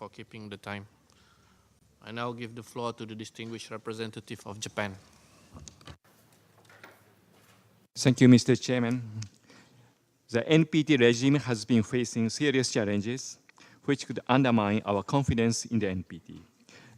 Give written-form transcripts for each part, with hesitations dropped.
for keeping the time. I now give the floor to the distinguished representative of Japan. Thank you, Mr. Chairman. The NPT regime has been facing serious challenges which could undermine our confidence in the NPT.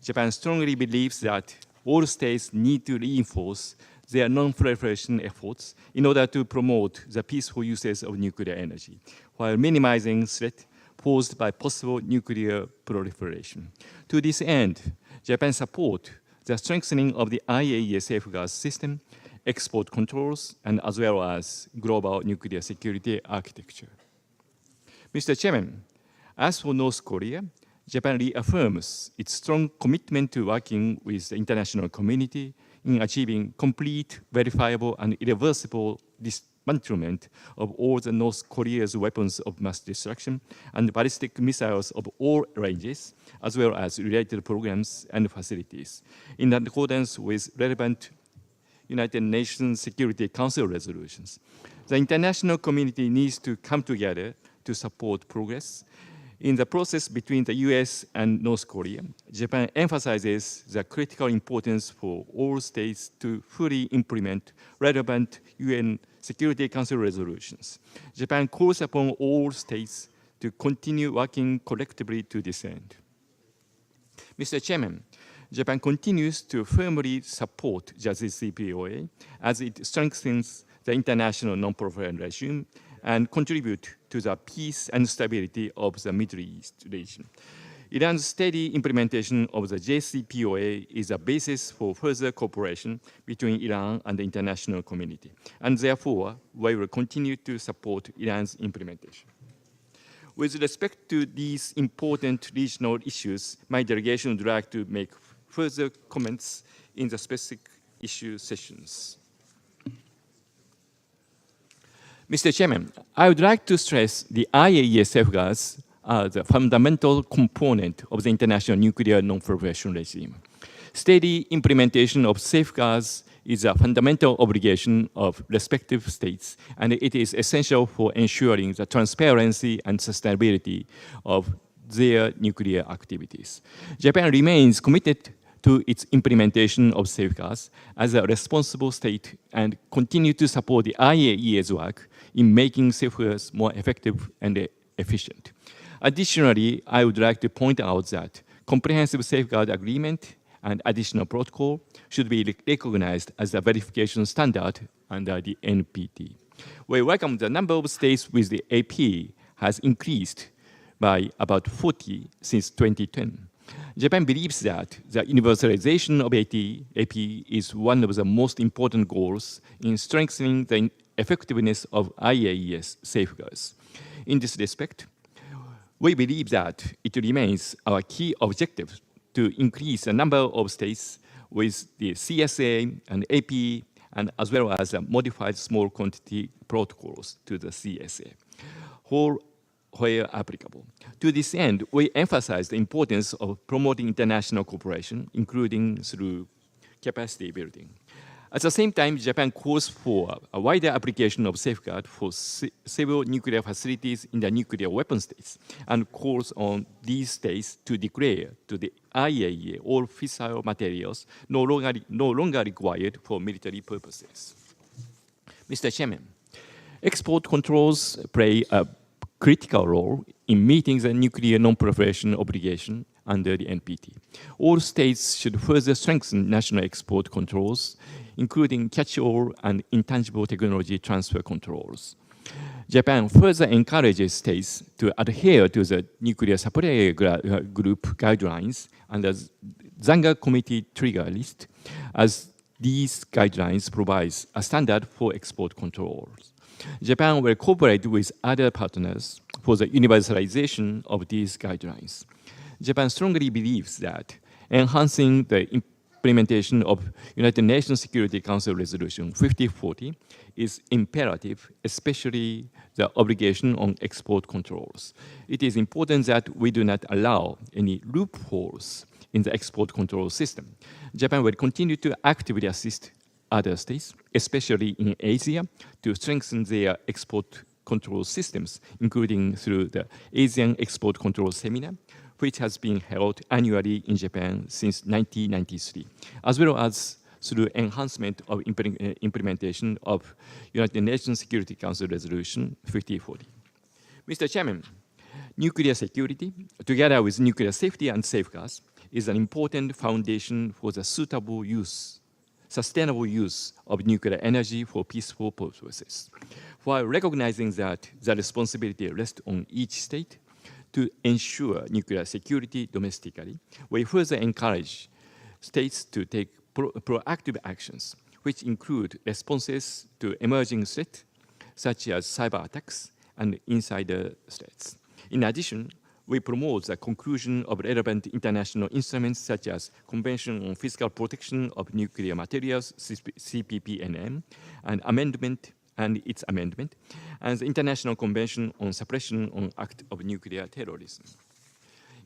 Japan strongly believes that all states need to reinforce their non-proliferation efforts in order to promote the peaceful uses of nuclear energy, while minimizing threat posed by possible nuclear proliferation. To this end, Japan supports the strengthening of the IAEA safeguards system, export controls, and as well as global nuclear security architecture. Mr. Chairman, as for North Korea, Japan reaffirms its strong commitment to working with the international community in achieving complete, verifiable, and irreversible dismantlement of all the North Korea's weapons of mass destruction and ballistic missiles of all ranges, as well as related programs and facilities, in accordance with relevant United Nations Security Council resolutions. The international community needs to come together to support progress. In the process between the US and North Korea, Japan emphasizes the critical importance for all states to fully implement relevant UN Security Council resolutions. Japan calls upon all states to continue working collectively to this end. Mr. Chairman, Japan continues to firmly support the JCPOA as it strengthens the international non-proliferation regime and contribute to the peace and stability of the Middle East region. Iran's steady implementation of the JCPOA is a basis for further cooperation between Iran and the international community, and therefore, we will continue to support Iran's implementation. With respect to these important regional issues, my delegation would like to make further comments in the specific issue sessions. Mr. Chairman, I would like to stress the IAEA safeguards are the fundamental component of the international nuclear non-proliferation regime. Steady implementation of safeguards is a fundamental obligation of respective states, and it is essential for ensuring the transparency and sustainability of their nuclear activities. Japan remains committed to its implementation of safeguards as a responsible state and continue to support the IAEA's work in making safeguards more effective and efficient. Additionally, I would like to point out that comprehensive safeguard agreement and additional protocol should be recognized as a verification standard under the NPT. We welcome the number of states with the AP has increased by about 40 since 2010. Japan believes that the universalization of AP is one of the most important goals in strengthening the effectiveness of IAEA's safeguards. In this respect, we believe that it remains our key objective to increase the number of states with the CSA and AP, and as well as modified small quantity protocols to the CSA, where applicable. To this end, we emphasize the importance of promoting international cooperation, including through capacity building. At the same time, Japan calls for a wider application of safeguard for civil nuclear facilities in the nuclear weapon states and calls on these states to declare to the IAEA all fissile materials no longer required for military purposes. Mr. Chairman, export controls play a critical role in meeting the nuclear non-proliferation obligation under the NPT. All states should further strengthen national export controls, including catch-all and intangible technology transfer controls. Japan further encourages states to adhere to the nuclear supplier group guidelines and the Zanga Committee trigger list, as these guidelines provide a standard for export controls. Japan will cooperate with other partners for the universalization of these guidelines. Japan strongly believes that enhancing the implementation of United Nations Security Council Resolution 5040 is imperative, especially the obligation on export controls. It is important that we do not allow any loopholes in the export control system. Japan will continue to actively assist other states, especially in Asia, to strengthen their export control systems, including through the Asian Export Control Seminar, which has been held annually in Japan since 1993, as well as through enhancement of implementation of United Nations Security Council Resolution 5040. Mr. Chairman, nuclear security, together with nuclear safety and safeguards, is an important foundation for the sustainable use of nuclear energy for peaceful purposes. While recognizing that the responsibility rests on each state to ensure nuclear security domestically, we further encourage states to take proactive actions, which include responses to emerging threats such as cyber attacks and insider threats. In addition, we promote the conclusion of relevant international instruments such as Convention on Physical Protection of Nuclear Materials, CPPNM, and its amendment, and the International Convention on Suppression on Act of Nuclear Terrorism.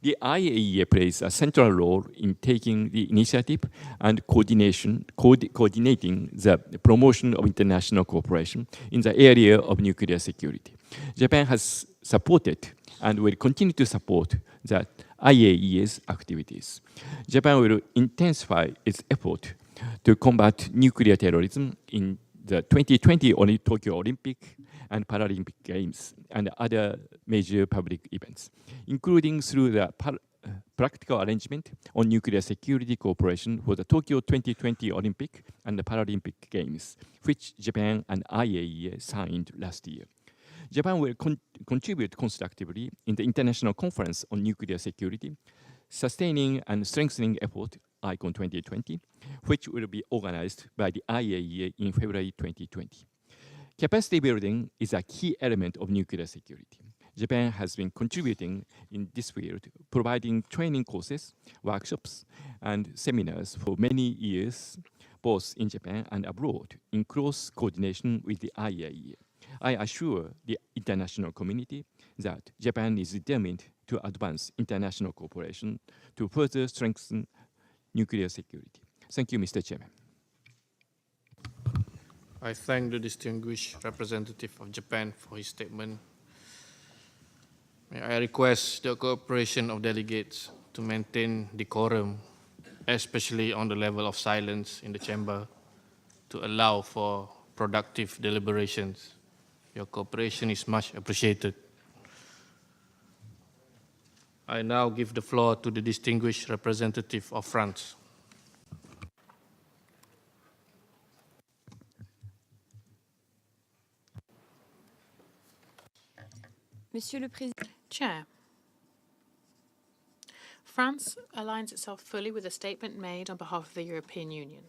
The IAEA plays a central role in taking the initiative and coordinating the promotion of international cooperation in the area of nuclear security. Japan has supported and will continue to support the IAEA's activities. Japan will intensify its effort to combat nuclear terrorism in the 2020 Tokyo Olympic and Paralympic Games and other major public events, including through the practical arrangement on nuclear security cooperation for the Tokyo 2020 Olympic and the Paralympic Games, which Japan and IAEA signed last year. Japan will contribute constructively in the International Conference on Nuclear Security, sustaining and strengthening effort ICON 2020, which will be organized by the IAEA in February 2020. Capacity building is a key element of nuclear security. Japan has been contributing in this field, providing training courses, workshops, and seminars for many years, both in Japan and abroad, in close coordination with the IAEA. I assure the international community that Japan is determined to advance international cooperation to further strengthen nuclear security. Thank you, Mr. Chairman. I thank the distinguished representative of Japan for his statement. May I request the cooperation of delegates to maintain decorum, especially on the level of silence in the chamber, to allow for productive deliberations. Your cooperation is much appreciated. I now give the floor to the distinguished representative of France. Monsieur le Président. Chair, France aligns itself fully with the statement made on behalf of the European Union.